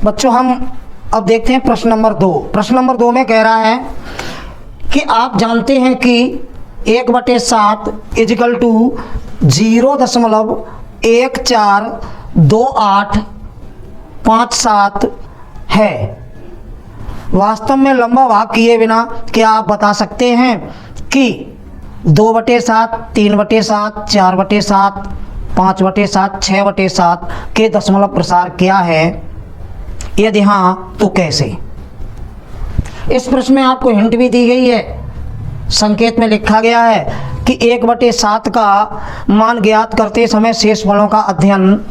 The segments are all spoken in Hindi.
बच्चों हम अब देखते हैं प्रश्न नंबर 2। प्रश्न नंबर 2 में कह रहा है कि आप जानते हैं कि 1/7 इजिकल टू 0.142857 है। वास्तव में लंबा भाग किए बिना क्या आप बता सकते हैं कि 2/7, 3/7, 4/7, 5/7, 6/7 के दशमलव प्रसार क्या है? यदि हाँ तो कैसे? इस प्रश्न में आपको हिंट भी दी गई है। संकेत में लिखा गया है कि 1/7 का मान ज्ञात करते समय शेषफलों का अध्ययन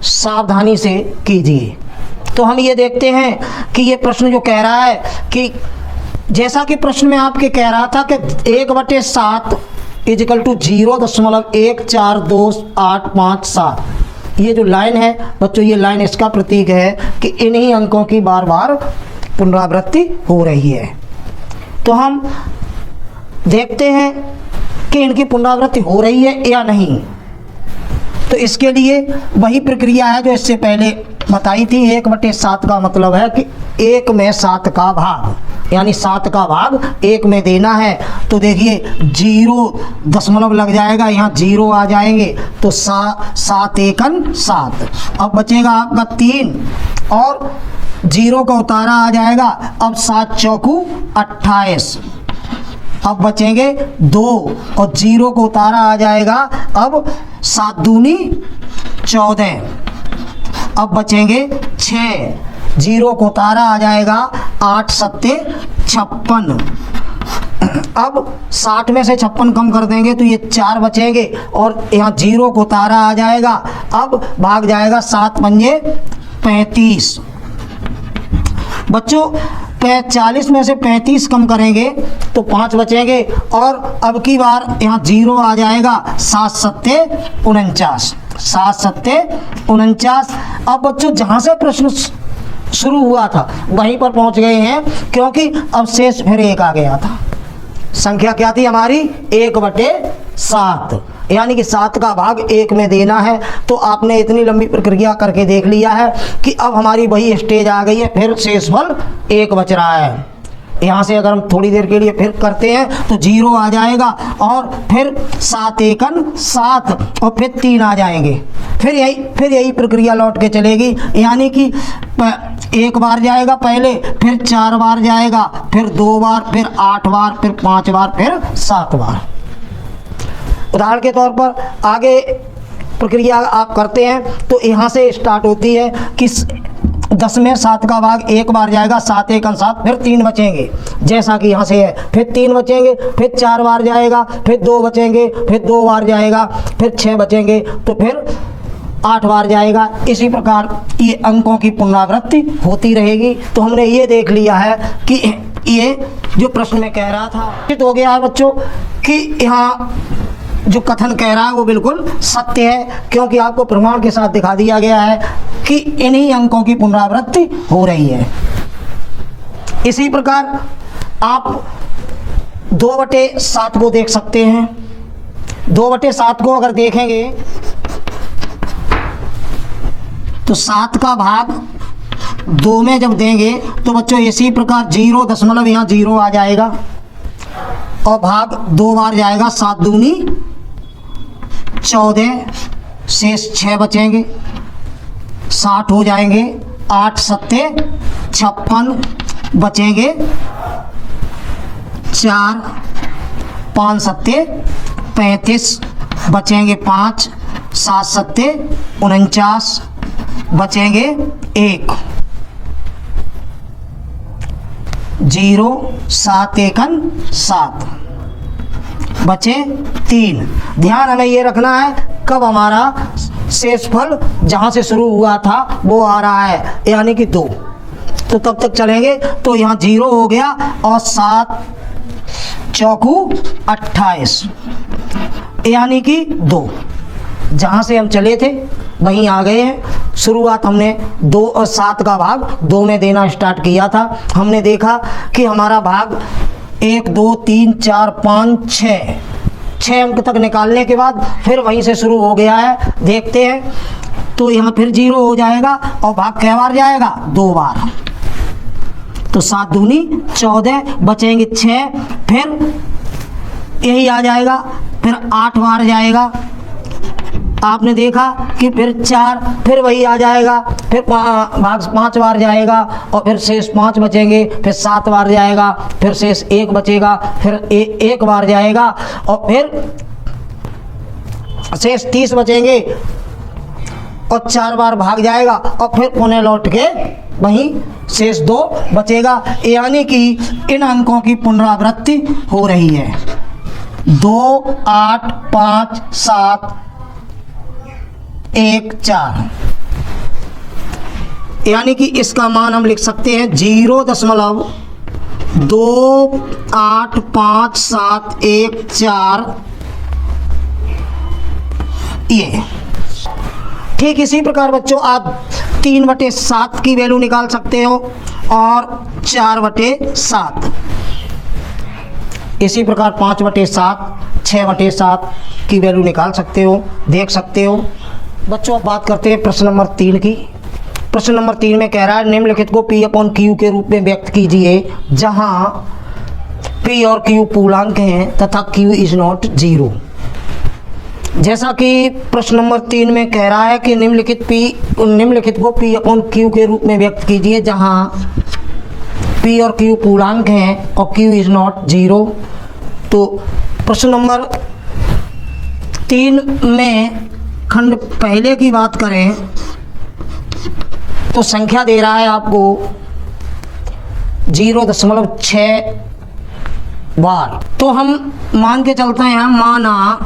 सावधानी से कीजिए। तो हम ये देखते हैं कि ये प्रश्न जो कह रहा है कि जैसा कि प्रश्न में आपके कह रहा था कि 1/7 इजिकल टू 0.142857, ये जो लाइन है बच्चों, ये लाइन इसका प्रतीक है कि इन्हीं अंकों की बार बार पुनरावृत्ति हो रही है। तो हम देखते हैं कि इनकी पुनरावृत्ति हो रही है या नहीं। तो इसके लिए वही प्रक्रिया है जो इससे पहले बताई थी। 1/7 का मतलब है कि 1 में 7 का भाग, यानी 7 का भाग 1 में देना है। तो देखिए 0 दशमलव लग जाएगा, यहाँ 0 आ जाएंगे तो 7 एकन 7। अब बचेगा आपका 3 और 0 का उतारा आ जाएगा। अब 7 चौकू 28। अब बचेंगे 2 और 0 को उतारा आ जाएगा। अब 7 दूनी 14। अब बचेंगे 6, 0 को उतारा आ जाएगा। 8 सत्ते 56। अब 60 में से 56 कम कर देंगे तो ये 4 बचेंगे और यहाँ 0 को उतारा आ जाएगा। अब भाग जाएगा 7 पंजे 35। बच्चों 40 में से 35 कम करेंगे तो 5 बचेंगे और अब की बार यहाँ 0 आ जाएगा। 7 सत्ते 49। 7 सत्ते 49। अब बच्चों जहाँ से प्रश्न शुरू हुआ था वहीं पर पहुँच गए हैं, क्योंकि अब शेष फिर 1 आ गया था। संख्या क्या थी हमारी? 1/7, यानी कि 7 का भाग 1 में देना है। तो आपने इतनी लंबी प्रक्रिया करके देख लिया है कि अब हमारी वही स्टेज आ गई है। फिर शेषफल 1 बच रहा है। यहाँ से अगर हम थोड़ी देर के लिए फिर करते हैं तो 0 आ जाएगा और फिर 7 एकन 7 और फिर 3 आ जाएंगे। फिर यही प्रक्रिया लौट के चलेगी, यानी कि 1 बार जाएगा पहले, फिर 4 बार जाएगा, फिर 2 बार, फिर 8 बार, फिर 5 बार, फिर 7 बार। उदाहरण के तौर पर आगे प्रक्रिया आप करते हैं तो यहाँ से स्टार्ट होती है कि 10 में 7 का भाग 1 बार जाएगा। 7 एकन 7, फिर 3 बचेंगे जैसा कि यहाँ से है। फिर 3 बचेंगे, फिर 4 बार जाएगा, फिर 2 बचेंगे, फिर 2 बार जाएगा, फिर 6 बचेंगे तो फिर 8 बार जाएगा। इसी प्रकार ये अंकों की पुनरावृत्ति होती रहेगी। तो हमने ये देख लिया है कि ये जो प्रश्न में कह रहा था हो गया है बच्चों कि यहाँ जो कथन कह रहा है वो बिल्कुल सत्य है, क्योंकि आपको प्रमाण के साथ दिखा दिया गया है कि इन्हीं अंकों की पुनरावृत्ति हो रही है। इसी प्रकार आप 2/7 को देख सकते हैं। 2/7 को अगर देखेंगे तो 7 का भाग 2 में जब देंगे तो बच्चों इसी प्रकार 0 दशमलव यहाँ 0 आ जाएगा और भाग 2 बार जाएगा। 7 दूनी 14, शेष 6 बचेंगे। 60 हो जाएंगे। 8 सत्ते 56 बचेंगे। 4, 5 सत्ते 35 बचेंगे। 5, 7 सत्ते 49 बचेंगे। 1, 0, 7 एकन 7 बचे 3। ध्यान हमें ये रखना है कब हमारा शेषफल जहाँ से शुरू हुआ था वो आ रहा है, यानी कि 2। तो तब तक चलेंगे। तो यहाँ 0 हो गया और 7 चौकू 28, यानी कि 2। जहाँ से हम चले थे वहीं आ गए हैं। शुरुआत हमने 2 और 7 का भाग 2 में देना स्टार्ट किया था। हमने देखा कि हमारा भाग 1 2 3 4 5 6 अंक तक निकालने के बाद फिर वहीं से शुरू हो गया है। देखते हैं तो यहाँ फिर 0 हो जाएगा और भाग कै बार जाएगा? 2 बार। तो 7 दूनी 14, बचेंगे 6, फिर यही आ जाएगा, फिर 8 बार जाएगा। आपने देखा कि फिर 4, फिर वही आ जाएगा, फिर भाग 5 बार जाएगा और फिर शेष 5 बचेंगे, फिर 7 बार जाएगा, फिर शेष 1 बचेगा, फिर 1 बार जाएगा और फिर शेष 30 बचेंगे और 4 बार भाग जाएगा और फिर पुनः लौट के वहीं शेष 2 बचेगा। यानी कि इन अंकों की पुनरावृत्ति हो रही है। 2, 8, 5, 7, 1, 4। यानी कि इसका मान हम लिख सकते हैं 0.285714। ये ठीक इसी प्रकार बच्चों आप 3/7 की वैल्यू निकाल सकते हो और 4/7। इसी प्रकार 5/7, 6/7 की वैल्यू निकाल सकते हो, देख सकते हो। बच्चों अब बात करते हैं प्रश्न नंबर 3 की। प्रश्न नंबर 3 में कह रहा है निम्नलिखित को P/Q के रूप में व्यक्त कीजिए जहां P और Q पूर्णांक हैं तथा Q इज नॉट 0। जैसा कि प्रश्न नंबर 3 में कह रहा है कि निम्नलिखित को P/Q के रूप में व्यक्त कीजिए जहां P और Q पूर्णांक हैं और Q इज नॉट 0। तो प्रश्न नंबर 3 में खंड पहले की बात करें तो संख्या दे रहा है आपको 0.6 बार। तो हम मान के चलते हैं, माना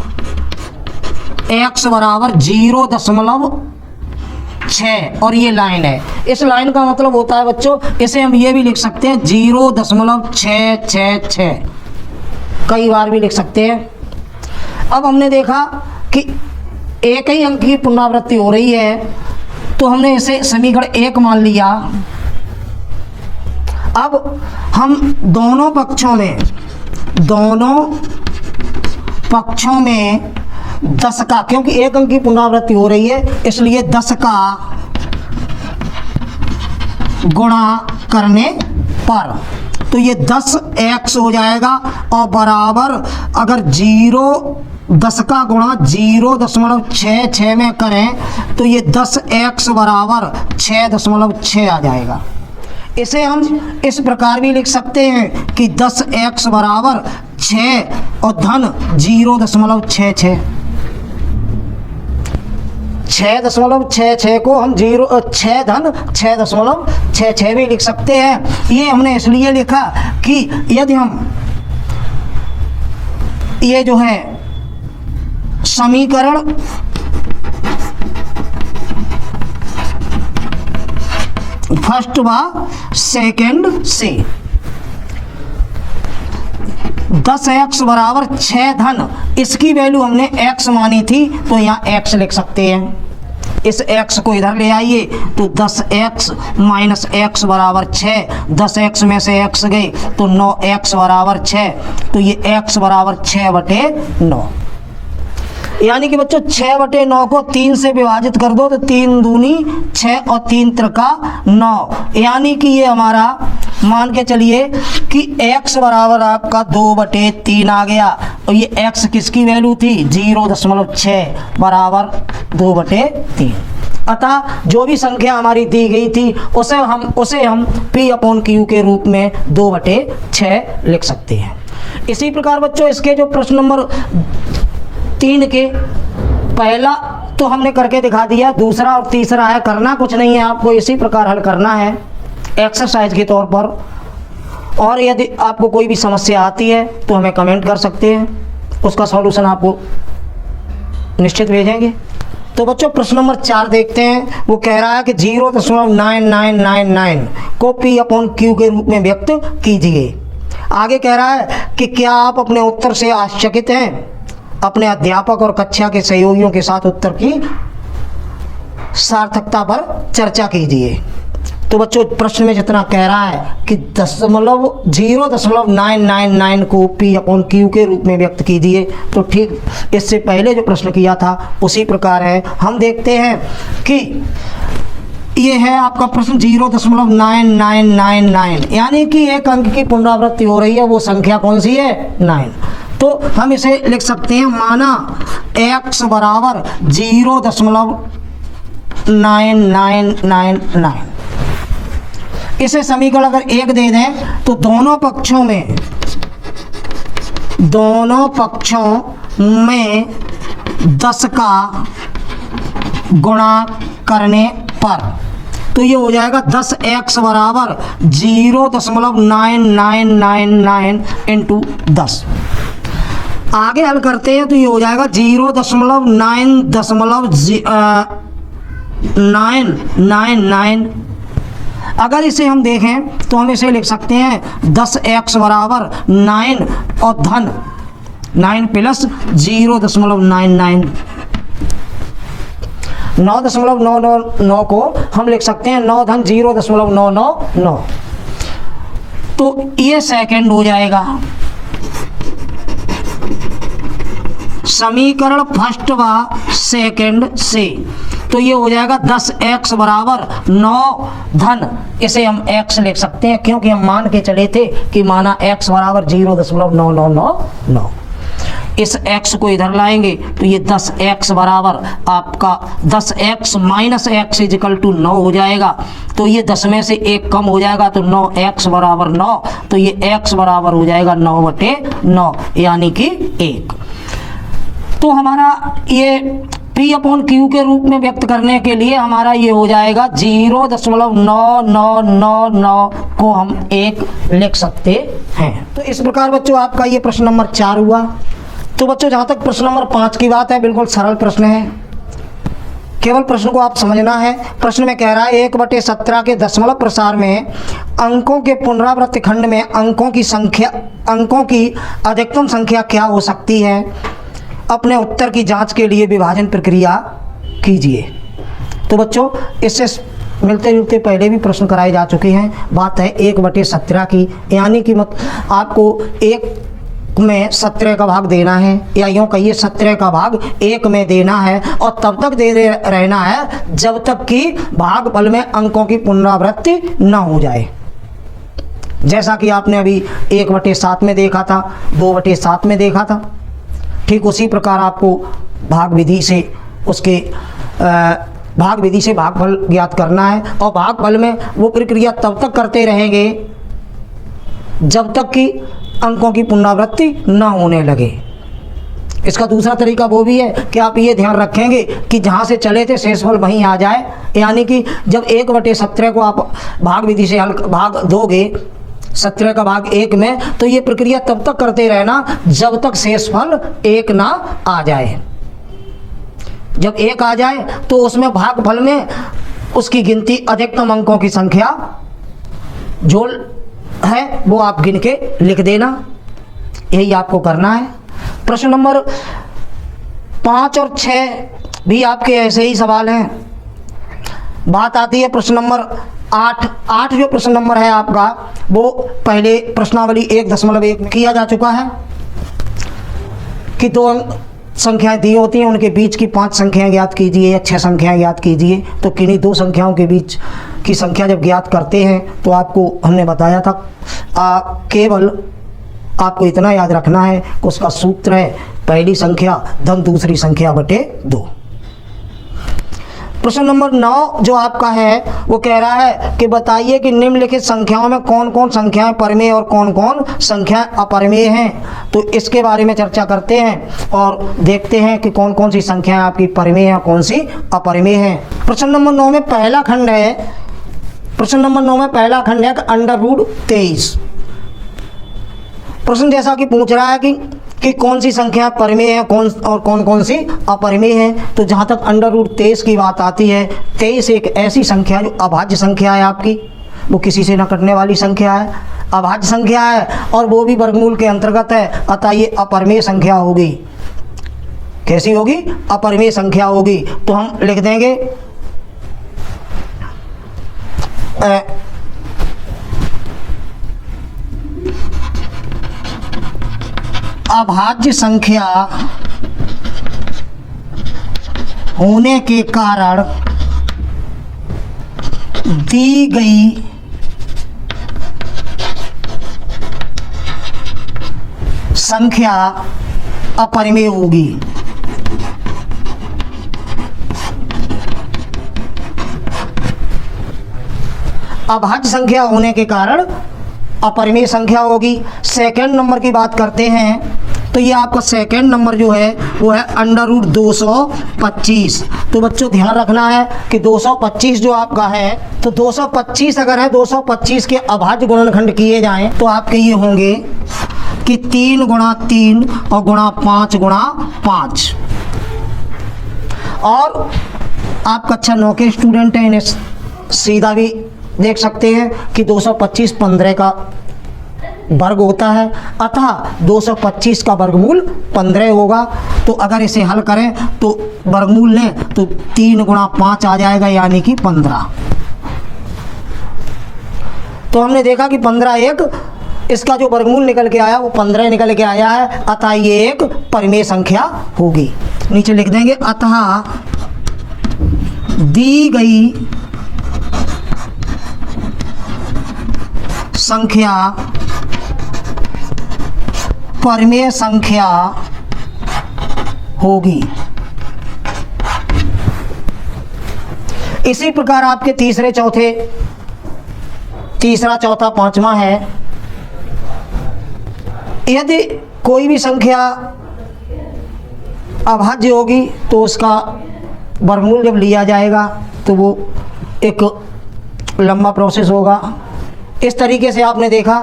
x बराबर 0.6 और ये लाइन है। इस लाइन का मतलब होता है बच्चों, इसे हम ये भी लिख सकते हैं 0.666, कई बार भी लिख सकते हैं। अब हमने देखा कि एक ही अंक की पुनरावृत्ति हो रही है तो हमने इसे समीकरण 1 मान लिया। अब हम दोनों पक्षों में 10 का, क्योंकि एक अंक की पुनरावृत्ति हो रही है इसलिए 10 का गुणा करने पर तो ये 10x हो जाएगा और बराबर अगर 10 का गुणा 0.66 में करें तो ये 10x बराबर 6.6 आ जाएगा। इसे हम इस प्रकार भी लिख सकते हैं कि 10x बराबर 6 और धन 0.66। 6.66 को हम 6 धन 6.66 भी लिख सकते हैं। ये हमने इसलिए लिखा कि यदि हम ये जो है समीकरण फर्स्ट व सेकंड से 10x बराबर 6 धन, इसकी वैल्यू हमने x मानी थी तो यहाँ x लिख सकते हैं। इस x को इधर ले आइए तो 10x माइनस x बराबर 6, 10x में से x गए तो 9x बराबर 6, तो ये x बराबर 6/9। यानी कि बच्चों 6/9 को 3 से विभाजित कर दो तो 3 दूनी 6 और 3 त्रिका 9। यानी कि ये हमारा मान के चलिए कि x बराबर आपका 2/3 आ गया और ये x किसकी वैल्यू थी 0.6 बराबर 2/3। अतः जो भी संख्या हमारी दी गई थी उसे हम P/Q के रूप में 2/6 लिख सकते हैं। इसी प्रकार बच्चों इसके जो प्रश्न नंबर 3 के पहला तो हमने करके दिखा दिया, दूसरा और तीसरा है करना कुछ नहीं है, आपको इसी प्रकार हल करना है एक्सरसाइज के तौर पर। और यदि आपको कोई भी समस्या आती है तो हमें कमेंट कर सकते हैं, उसका सॉल्यूशन आपको निश्चित भेजेंगे। तो बच्चों प्रश्न नंबर 4 देखते हैं। वो कह रहा है कि 0.9999 को P/Q के रूप में व्यक्त कीजिए। आगे कह रहा है कि क्या आप अपने उत्तर से आश्चर्यचकित हैं? अपने अध्यापक और कक्षा के सहयोगियों के साथ उत्तर की सार्थकता पर चर्चा कीजिए। तो बच्चों प्रश्न में जितना कह रहा है कि 0.999 को P/Q के रूप में व्यक्त कीजिए, तो ठीक इससे पहले जो प्रश्न किया था उसी प्रकार है। हम देखते हैं कि ये है आपका प्रश्न 0.9999, यानी कि एक अंक की पुनरावृत्ति हो रही है, वो संख्या कौन सी है? 9। तो हम इसे लिख सकते हैं, माना x बराबर 0.9999। इसे समीकरण अगर 1 दे दें तो दोनों पक्षों में 10 का गुणा करने पर तो ये हो जाएगा 10x बराबर 0.9999 इंटू 10। आगे हल करते हैं तो ये हो जाएगा 0.999। अगर इसे हम देखें तो हम इसे लिख सकते हैं 10x बराबर 9 और धन 9 प्लस 0.99। 9.999 को हम लिख सकते हैं 9 धन 0.999। तो ये सेकंड हो जाएगा। समीकरण फर्स्ट व सेकंड से तो ये हो जाएगा 10x बराबर 9 धन, इसे हम x लिख सकते हैं क्योंकि हम मान के चले थे कि माना x बराबर 0.9999। इस x को इधर लाएंगे तो ये 10x बराबर आपका 10x minus x is equal to 9 हो जाएगा। तो ये 10 में से 1 कम हो जाएगा तो 9x बराबर 9, तो ये x बराबर हो जाएगा 9/9 यानी कि 1। तो हमारा ये P/Q के रूप में व्यक्त करने के लिए हमारा ये हो जाएगा 0.9999 को हम 1 लिख सकते हैं। तो इस प्रकार बच्चों आपका ये प्रश्न नंबर 4 हुआ। तो बच्चों जहाँ तक प्रश्न नंबर 5 की बात है, बिल्कुल सरल प्रश्न है, केवल प्रश्न को आप समझना है। प्रश्न में कह रहा है 1/17 के दशमलव प्रसार में अंकों के पुनरावृत्त खंड में अंकों की अधिकतम संख्या क्या हो सकती है? अपने उत्तर की जांच के लिए विभाजन प्रक्रिया कीजिए। तो बच्चों इससे मिलते जुलते पहले भी प्रश्न कराए जा चुके हैं। बात है 1/17 की, यानी कि आपको 1 में 17 का भाग देना है, या यूँ कहिए 17 का भाग 1 में देना है, और तब तक दे रहना है जब तक कि भागफल में अंकों की पुनरावृत्ति न हो जाए। जैसा कि आपने अभी 1/7 में देखा था, 2/7 में देखा था, ठीक उसी प्रकार आपको भाग विधि से भागफल ज्ञात करना है। और भागफल में वो प्रक्रिया तब तक करते रहेंगे जब तक कि अंकों की पुनरावृत्ति न होने लगे। इसका दूसरा तरीका वो भी है कि आप ये ध्यान रखेंगे कि जहाँ से चले थे शेषफल वहीं आ जाए, यानी कि जब 1/17 को आप भाग विधि से भाग दोगे 17 का भाग 1 में, तो ये प्रक्रिया तब तक करते रहना जब तक शेषफल 1 ना आ जाए। जब 1 आ जाए तो उसमें भागफल में उसकी गिनती अधिकतम अंकों की संख्या जो है वो आप गिन के लिख देना, यही आपको करना है। प्रश्न नंबर 5 और 6 भी आपके ऐसे ही सवाल हैं। बात आती है प्रश्न नंबर 8 जो प्रश्न नंबर है आपका, वो पहले प्रश्नावली 1.1 में किया जा चुका है कि 2 संख्याएं दी होती हैं, उनके बीच की 5 संख्याएं ज्ञात कीजिए या 6 संख्याएं ज्ञात कीजिए। तो किन्हीं 2 संख्याओं के बीच की संख्या जब ज्ञात करते हैं तो आपको हमने बताया था केवल आपको इतना याद रखना है कि उसका सूत्र है पहली संख्या धन दूसरी संख्या बटे 2। प्रश्न नंबर 9 जो आपका है वो कह रहा है कि बताइए कि निम्नलिखित संख्याओं में कौन कौन संख्याएं परिमेय और कौन कौन संख्याएं अपरिमेय हैं। तो इसके बारे में चर्चा करते हैं और देखते हैं कि कौन कौन सी संख्याएं आपकी परिमेय हैं, कौन सी अपरिमेय हैं। प्रश्न नंबर 9 में पहला खंड है, प्रश्न नंबर 9 में पहला खंड है √23। प्रश्न जैसा कि पूछ रहा है कि कौन सी संख्या परिमेय है कौन कौन सी अपरिमेय है। तो जहाँ तक √23 की बात आती है, 23 एक ऐसी संख्या जो अभाज्य संख्या है आपकी, वो किसी से न कटने वाली संख्या है, अभाज्य संख्या है और वो भी वर्गमूल के अंतर्गत है, अतः ये अपरिमेय संख्या होगी। कैसी होगी? अपरिमेय संख्या होगी। तो हम लिख देंगे अभाज्य संख्या होने के कारण दी गई संख्या अपरिमेय होगी। अभाज्य संख्या होने के कारण अपरिमेय संख्या होगी। सेकंड नंबर की बात करते हैं तो ये आपका सेकंड नंबर जो है वो है अंडर रूट 225। तो बच्चों ध्यान रखना है कि 225 जो आपका है तो 225 अगर है 225 के अभाज्य गुणनखंड किए जाएं तो आपके ये होंगे कि 3 गुणा 3 और गुणा 5 गुणा 5। और आप कक्षा 9 के स्टूडेंट हैं, इन्हें सीधा भी देख सकते हैं कि 225 15 का वर्ग होता है, अतः 225 का वर्गमूल 15 होगा। तो अगर इसे हल करें तो वर्गमूल लें तो 3 गुणा 5 आ जाएगा, यानी कि 15। तो हमने देखा कि 15 एक इसका जो वर्गमूल निकल के आया वो 15 निकल के आया है, अतः ये एक परिमेय संख्या होगी। नीचे लिख देंगे अतः दी गई संख्या परिमेय संख्या होगी। इसी प्रकार आपके तीसरा, चौथा, पांचवा है। यदि कोई भी संख्या अभाज्य होगी तो उसका वर्गमूल जब लिया जाएगा तो वो एक लंबा प्रोसेस होगा। इस तरीके से आपने देखा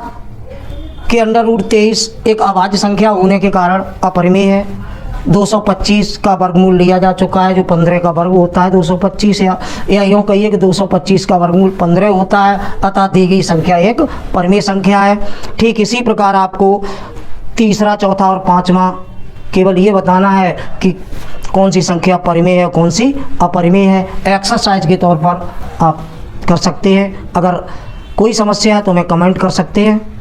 कि अंडर रूट 23 एक अभाज्य संख्या होने के कारण अपरिमेय है। 225 का वर्गमूल लिया जा चुका है जो 15 का वर्ग होता है 225, या यूँ कहिए कि 225 का वर्गमूल 15 होता है, अतः दी गई संख्या एक परिमेय संख्या है। ठीक इसी प्रकार आपको तीसरा, चौथा और पांचवा केवल ये बताना है कि कौन सी संख्या परिमेय है, कौन सी अपरिमेय है। एक्सरसाइज के तौर पर आप कर सकते हैं। अगर कोई समस्या है तो हमें कमेंट कर सकते हैं।